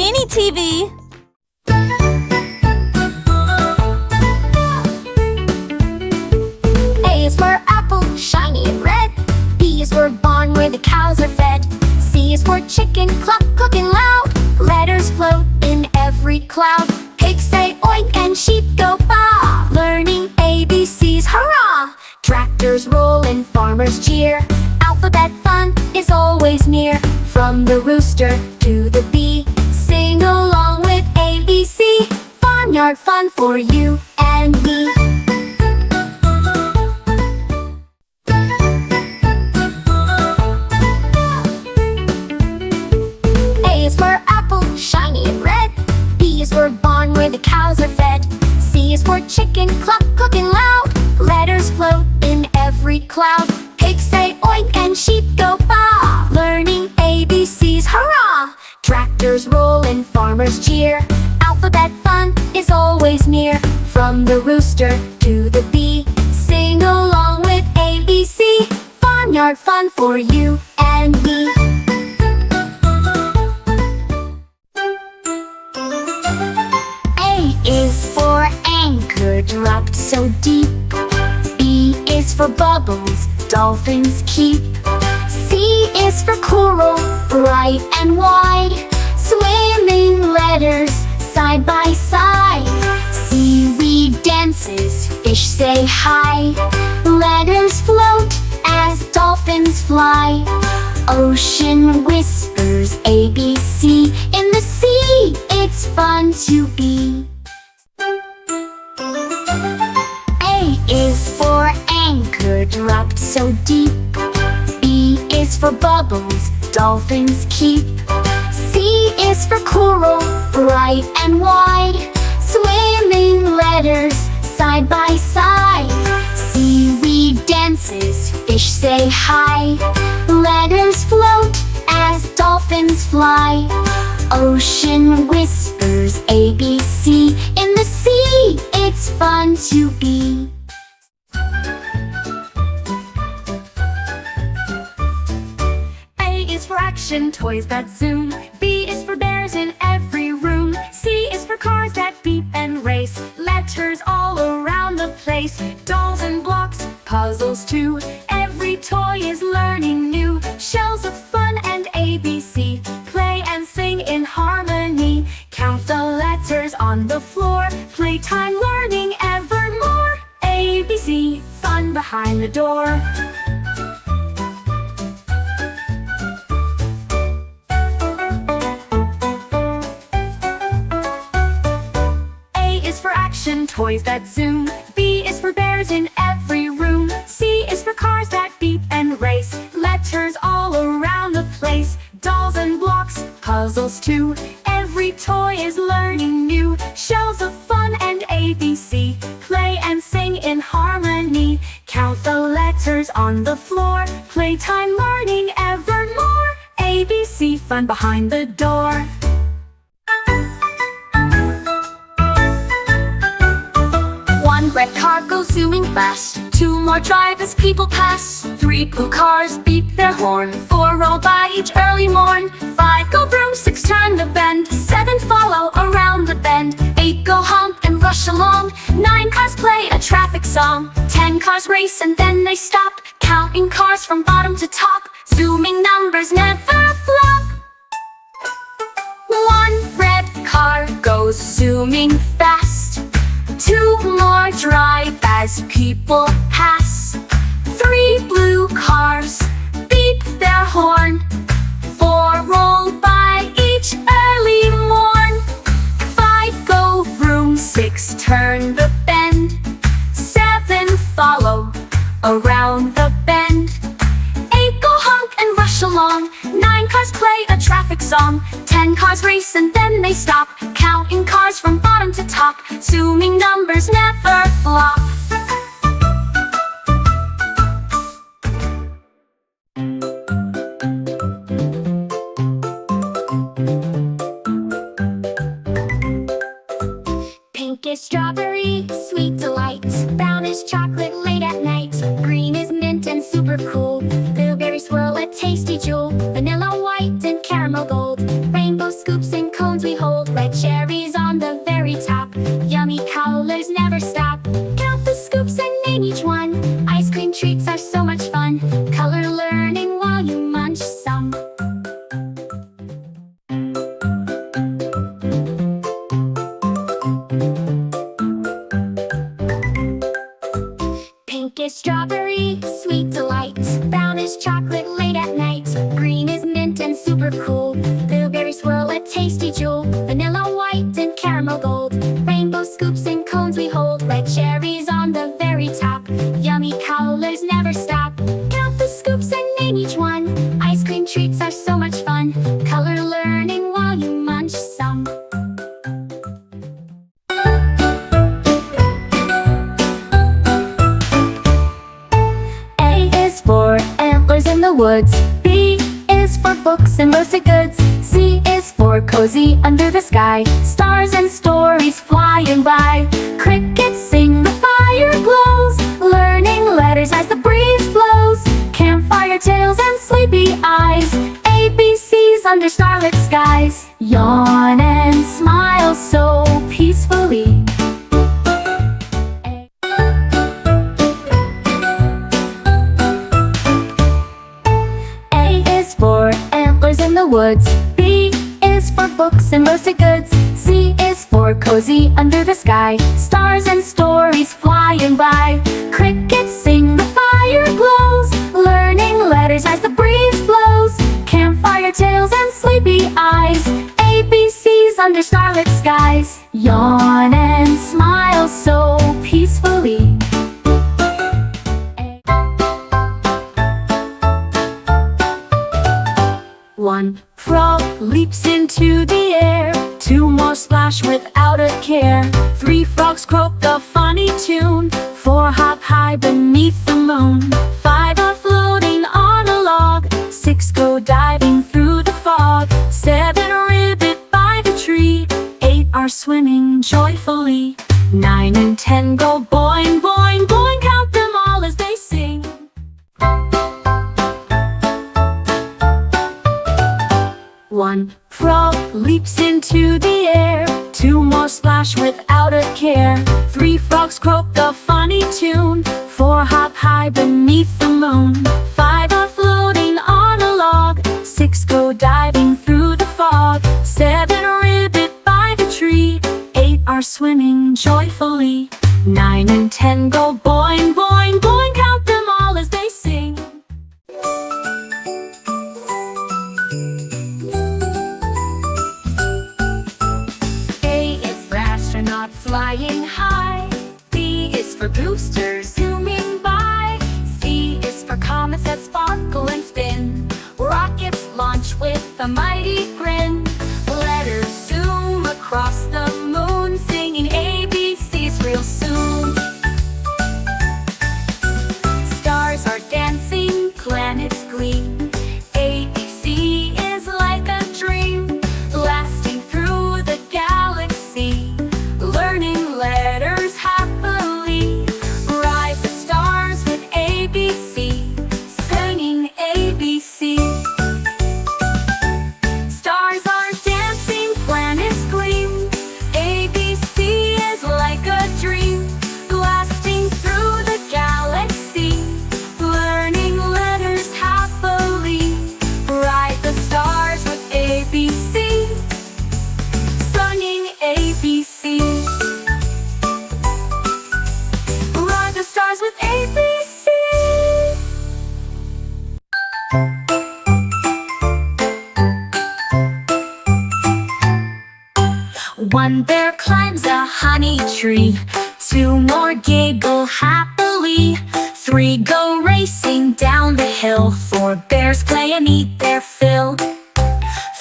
mini TV. A is for apple, shiny and red. B is for barn, where the cows are fed. C is for chicken, cluck, cooking loud. Letters float in every cloud. Pigs say oink and sheep go baa. Learning ABCs, hurrah! Tractors roll and farmers cheer. Alphabet fun is always near. From the rooster to the bee, sing along with ABC. Farmyard fun for you and me. A is for apple, shiny and red. B is for barn, where the cows are fed. C is for chicken, cluck, cooking loud. Letters float in every cloud. Pigs say oink and sheep go baa. Learning ABCs, hurrah! Tractors roll and farmers cheer. Alphabet fun is always near. From the rooster to the bee, sing along with ABC. Farmyard fun for you and me. A is for anchor, dropped so deep. B is for bubbles, dolphins keep. C is for coral, bright and wide. Swimming letters side by side. Seaweed dances, fish say hi. Letters float as dolphins fly. Ocean whispers ABC. In the sea, it's fun to be. A is for anchor, dropped so deep. B is for bubbles, dolphins keep. C is for coral, bright and wide. Swimming letters side by side. Seaweed dances, fish say hi. Letters float as dolphins fly. Ocean whispers ABC. In the sea, it's fun to be. A is for action, toys that zoom. B is for bears in every room. C is for cars that beep and race. Letters all around the place. Dolls and blocks, puzzles too. Every toy is learning new. Shells of fun and ABC. Play and sing in harmony. Count the letters on the floor. Playtime learning evermore. ABC, fun behind the door. Toys that zoom. B is for bears in every room. C is for cars that beep and race. Letters all around the place. Dolls and blocks, puzzles too. Every toy is learning new. Shells of fun and ABC. Play and sing in harmony. Count the letters on the floor. Playtime learning evermore. ABC, fun behind the door. Red car goes zooming fast. 2 more drive as people pass. 3 blue cars beat their horn. 4 roll by each early morn. 5 go vroom, 6 turn the bend. 7 follow around the bend. 8 go honk and rush along. 9 cars play a traffic song. 10 cars race and then they stop. Counting cars from bottom to top. Zooming numbers never flop. 1 red car goes zooming fast. 2 more drive as people pass. 3 blue cars beep their horn. 4 roll by each early morn. 5 go vroom, 6 turn the bend. 7 follow around the bend. 8 go honk and rush along. 9 cars play a traffic song. 10 cars race and then they stop. Counting cars from bottom to top. Zooming numbers never flop. Pink is strawberry, sweet delight. Brown is chocolate late at night. Green is mint and super cool. Blueberry swirl, a tasty jewel. Vanilla white and caramel gold. Rainbow scoops and cones we hold. for books and roasted goods. C is for cozy under the sky. Stars and stories flying by. Crickets sing, the fire glows. Learning letters as the breeze blows. Campfire tales and sleepy eyes. ABCs under starlit skies. Yawn and smile so peacefully. A is for antlers in the woods. B is for books and roasted goods. C is for cozy under the sky. Stars and stories flying by. Crickets sing, the fire glows. Learning letters as the breeze blows. Campfire tales and sleepy eyes. ABCs under starlit skies. Yawn and smile so peacefully. One frog leaps into the air. Two more splash without a care. Three frogs croak a funny tune. Four hop high beneath the moon. Five are floating on a log. Six go diving through the fog. Seven ribbit by the tree. Eight are swimming joyfully. 9 and 10 go boing, boing, boing. Count them all as they sing. One frog leaps into the air. Two more splash without a care. Three frogs croak a funny tune. Four hop high beneath the moon. Five are floating on a log. Six go diving through the fog. Seven ribbit by the tree. Eight are swimming joyfully. 9 and 10 go boing, boing, boing. Count them all as they sing. Not flying high. B is for boosters zooming by. C is for comets that sparkle and spin. Rockets launch with a mighty grin. Letters zoom across the moon, singing ABCs real soon. Stars are dancing, planets gleam. ABC is like a dream, lasting through the galaxy. Learning letters happily. Ride the stars with ABC, singing ABC. Stars are dancing, planets gleam. ABC is like a dream, lasting through the galaxy. Learning letters happily. Ride the stars with ABC, singing ABC. Ride the stars with ABC. One bear climbs a honey tree. Two more giggle happily. Three go racing down the hill. Four bears play and eat their fill.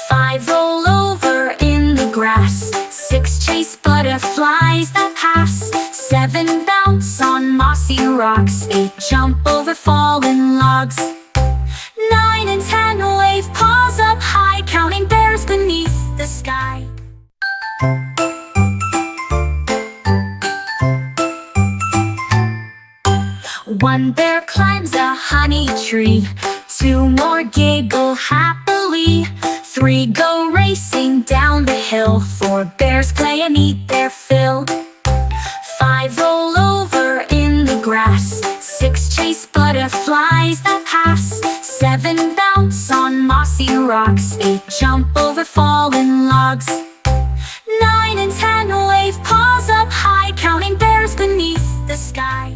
Five roll over in the grass. Six chase butterflies that pass. Seven bounce on mossy rocks. Eight jump over fallen logs. 9 and 10 wave paws up high, counting bears beneath the sky. One bear climbs a honey tree. Two more giggle happily. Three go racing down the hill. Four bears play and eat their fill. Five roll over in the grass. Six chase butterflies that pass. Seven bounce on mossy rocks. Eight jump over fallen logs. 9 and 10 wave paws up high, counting bears beneath the sky.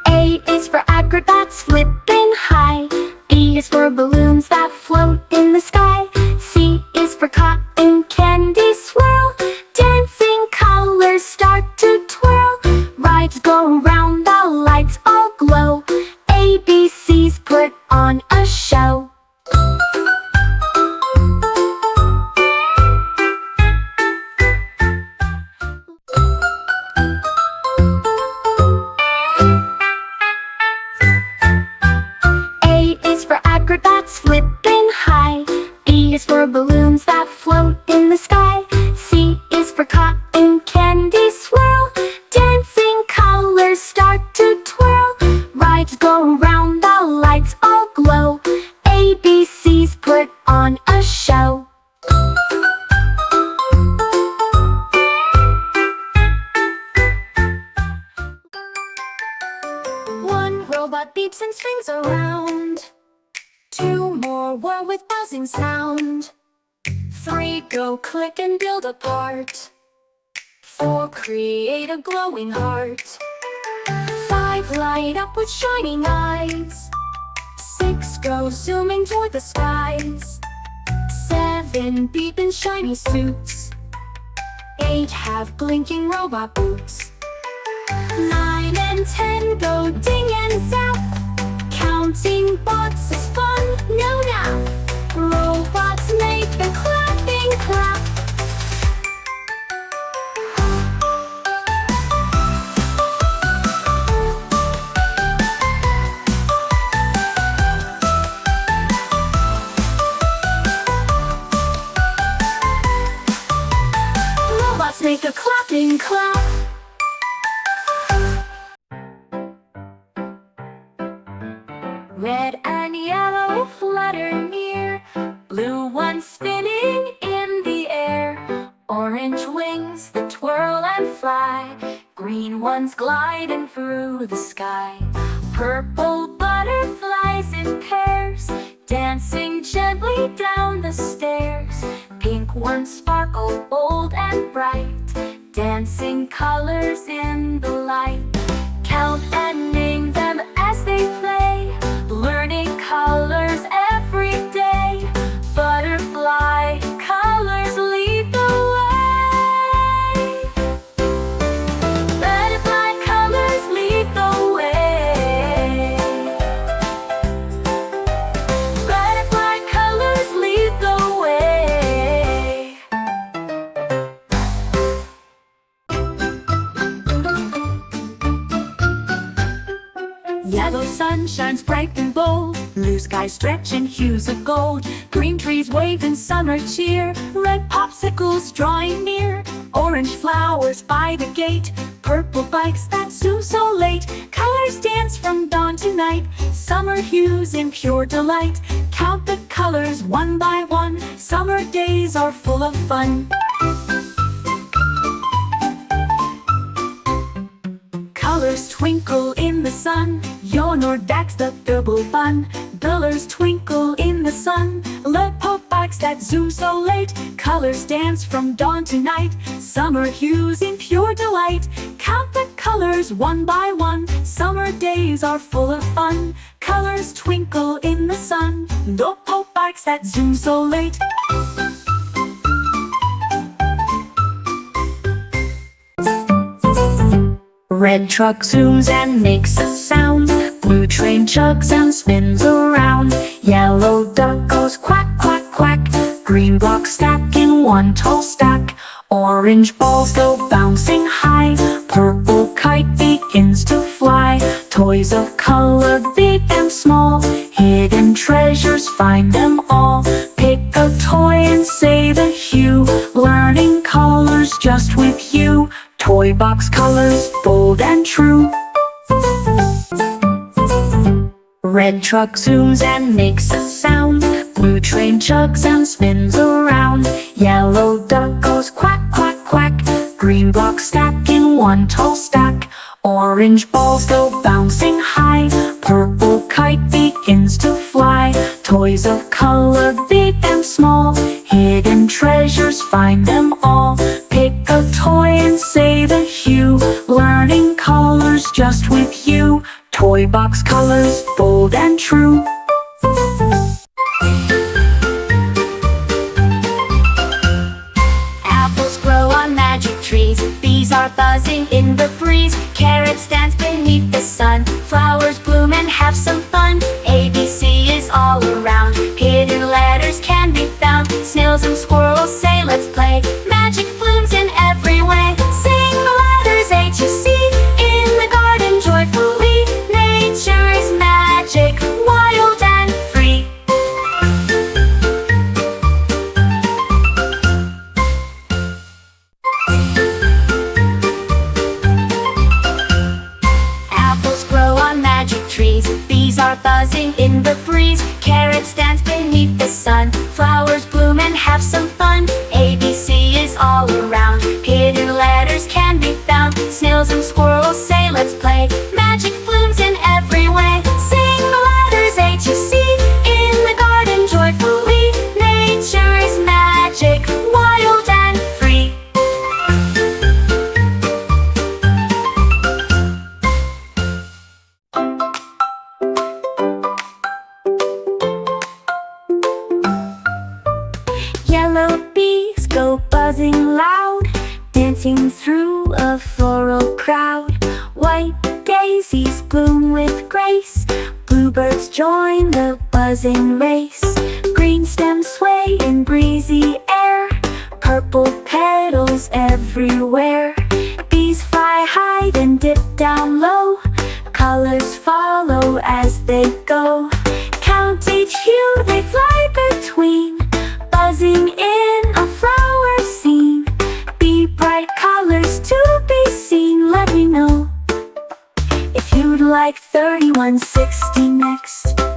A is for acrobats flipping high. B is for balloons that float in the sky. C is for cotton candy swirl. Dancing colors start to twirl. Rides go round, the lights all glow. ABC around, the lights all glow. ABCs put on a show. One robot beeps and swings around. Two more whir with buzzing sound. Three go click and build a part. Four create a glowing heart. Five light up with shining eyes. Six go zooming toward the skies. Seven beep in shiny suits. Eight have blinking robot boots. 9 and 10 go ding and zap. Counting bots is fun, no nap. Robots make the clapping clap. Robots make a clapping clap. Red and yellow flutter near. Blue ones spinning in the air. Orange wings that twirl and fly. Green ones gliding through the sky. Purple butterflies in pairs, dancing gently down the stairs. Pink ones sparkle bold and bright, dancing colors in the light. Count and name them as they play, learning colors every day. Butterfly colors lead the way. Butterfly colors lead the way. Butterfly colors lead the way. Yellow sun shines bright and bold. Blue skies stretch in hues of gold. Green trees wave in summer cheer. Red popsicles drawing near. Orange flowers by the gate. Purple bikes that zoom so late. Colors dance from dawn to night. Summer hues in pure delight. Count the colors one by one. Summer days are full of fun. Colors twinkle in the sun. Yonor dags the double bun. Colors twinkle in the sun. Lead pop bikes that zoom so late. Colors dance from dawn to night. Summer hues in pure delight. Count the colors one by one. Summer days are full of fun. Colors twinkle in the sun. Lead pop bikes that zoom so late. Red truck zooms and makes a sound. Blue train chugs and spins around. Yellow duck goes quack, quack, quack. Green blocks stack in one tall stack. Orange balls go bouncing high. Purple kite begins to fly. Toys of color big and small. Hidden treasures, find them all. Pick a toy and say the hue. Learning colors just with you. Toy box colors, bold and true. Red truck zooms and makes a sound. Blue train chugs and spins around. Yellow duck goes quack, quack, quack. Green blocks stack in one tall stack. Orange balls go bouncing high. Purple kite begins to fly. Toys of color big and small. Hidden treasures, find them all. Pick a toy and say the hue. Learning colors just with you. Toy box colors, bold and true. Apples grow on magic trees. Bees are buzzing in the breeze. Carrots dance beneath the sun. Flowers bloom and have some fun. ABC is all around. Hidden letters can be found. Snails and squirrels say let's play. Magic blooms in every way. Sing the letters A-C in the garden joyfully. Nature is magic, wild and free. Apples grow on are buzzing in the breeze. Carrots dance beneath the sun. Flowers bloom and have some fun. ABC is all around. Hidden letters can be found. Snails and squirrels say let's play. Magic blooms in every way. Sing the letters A to C in the garden joyfully. Nature is magic, wild and free. Yellow bees go buzzing loud, dancing through a floral crowd. White daisies bloom with grace. Bluebirds join the buzzing race. Green stems sway in breezy air. Purple petals everywhere. Bees fly high then dip down low. Colors follow as they go. Count each hue they fly between. Buzzing in a flower scene. Be bright colors to be seen. Let me know if you'd like 3160 next.